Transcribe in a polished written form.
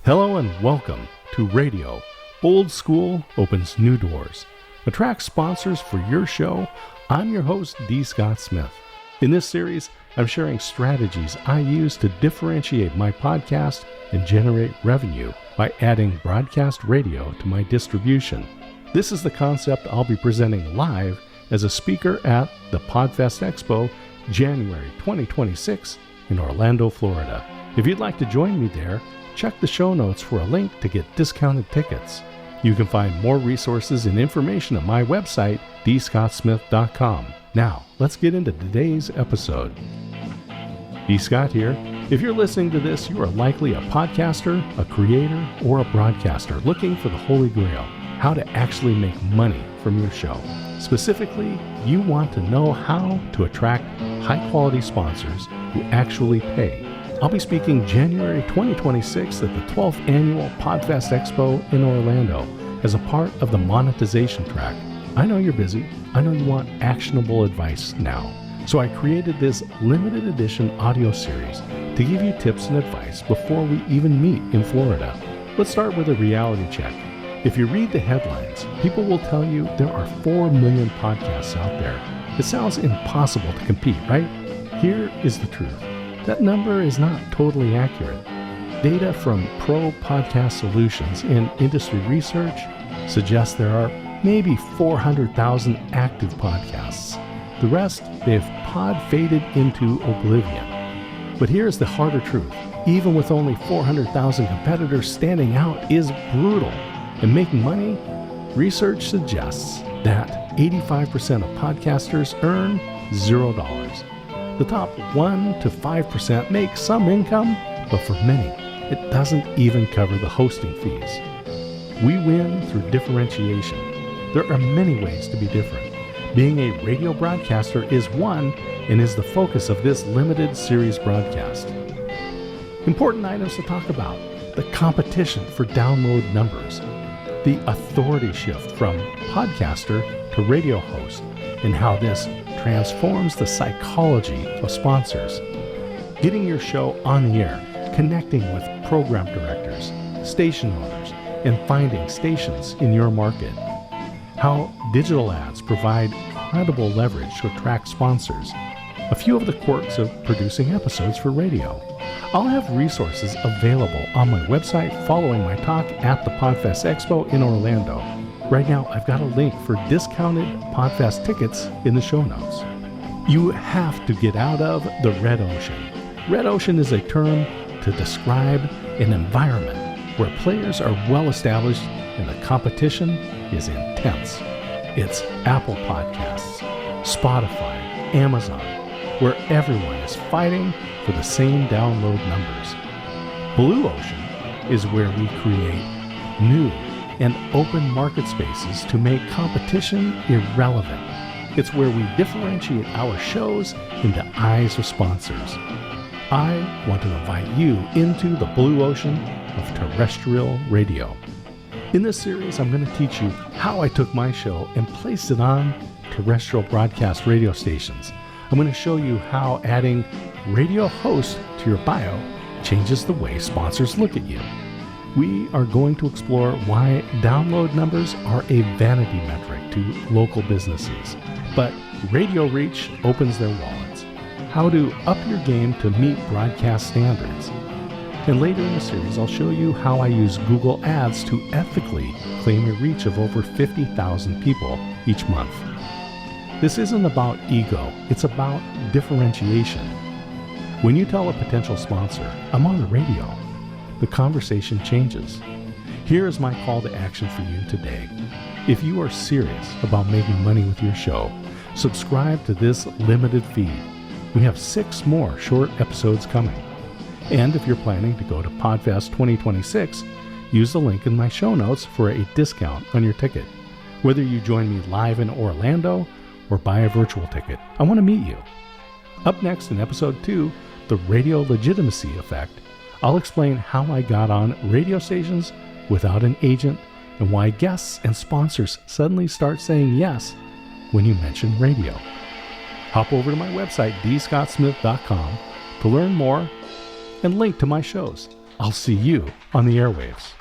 Hello and welcome to Radio. Old School opens new doors. Attract sponsors for your show. I'm your host, D. Scott Smith. In this series, I'm sharing strategies I use to differentiate my podcast and generate revenue by adding broadcast radio to my distribution. This is the concept I'll be presenting live as a speaker at the Podfest Expo, January 2026 in Orlando, Florida. If you'd like to join me there, check the show notes for a link to get discounted tickets. You can find more resources and information at my website, dscottsmith.com. Now, let's get into today's episode. D. Scott here. If you're listening to this, you are likely a podcaster, a creator, or a broadcaster looking for the Holy Grail, how to actually make money from your show. Specifically, you want to know how to attract high-quality sponsors who actually pay. I'll be speaking January 2026 at the 12th Annual Podfest Expo in Orlando as a part of the Monetization track. I know you're busy. I know you want actionable advice now. So I created this limited edition audio series to give you tips and advice before we even meet in Florida. Let's start with a reality check. If you read the headlines, people will tell you there are 4 million podcasts out there. It sounds impossible to compete, right? Here is the truth. That number is not totally accurate. Data from Pro Podcast Solutions in industry research suggests there are maybe 400,000 active podcasts. The rest, they've pod-faded into oblivion. But here's the harder truth. Even with only 400,000 competitors, standing out is brutal. And making money, research suggests that 85% of podcasters earn $0. The top 1 to 5% make some income, but for many, it doesn't even cover the hosting fees. We win through differentiation. There are many ways to be different. Being a radio broadcaster is one and is the focus of this limited series broadcast. Important items to talk about: the competition for download numbers, the authority shift from podcaster to radio host, and how this transforms the psychology of sponsors. Getting your show on the air, connecting with program directors, station owners, and finding stations in your market. How digital ads provide credible leverage to attract sponsors. A few of the quirks of producing episodes for radio. I'll have resources available on my website following my talk at the Podfest Expo in Orlando. Right now, I've got a link for discounted Podfest tickets in the show notes. You have to get out of the red ocean. Red ocean is a term to describe an environment where players are well established and the competition is intense. It's Apple Podcasts, Spotify, Amazon, where everyone is fighting for the same download numbers. Blue ocean is where we create new and open market spaces to make competition irrelevant. It's where we differentiate our shows in the eyes of sponsors. I want to invite you into the blue ocean of terrestrial radio. In this series, I'm going to teach you how I took my show and placed it on terrestrial broadcast radio stations. I'm going to show you how adding radio host to your bio changes the way sponsors look at you. We are going to explore why download numbers are a vanity metric to local businesses, but radio reach opens their wallets. How to up your game to meet broadcast standards. And later in the series, I'll show you how I use Google Ads to ethically claim a reach of over 50,000 people each month. This isn't about ego, it's about differentiation. When you tell a potential sponsor, I'm on the radio, the conversation changes. Here is my call to action for you today. If you are serious about making money with your show, subscribe to this limited feed. We have 6 more short episodes coming. And if you're planning to go to Podfest 2026, use the link in my show notes for a discount on your ticket. Whether you join me live in Orlando or buy a virtual ticket, I want to meet you. Up next in episode 2, the radio legitimacy effect, I'll explain how I got on radio stations without an agent and why guests and sponsors suddenly start saying yes when you mention radio. Hop over to my website, dscottsmith.com, to learn more and link to my shows. I'll see you on the airwaves.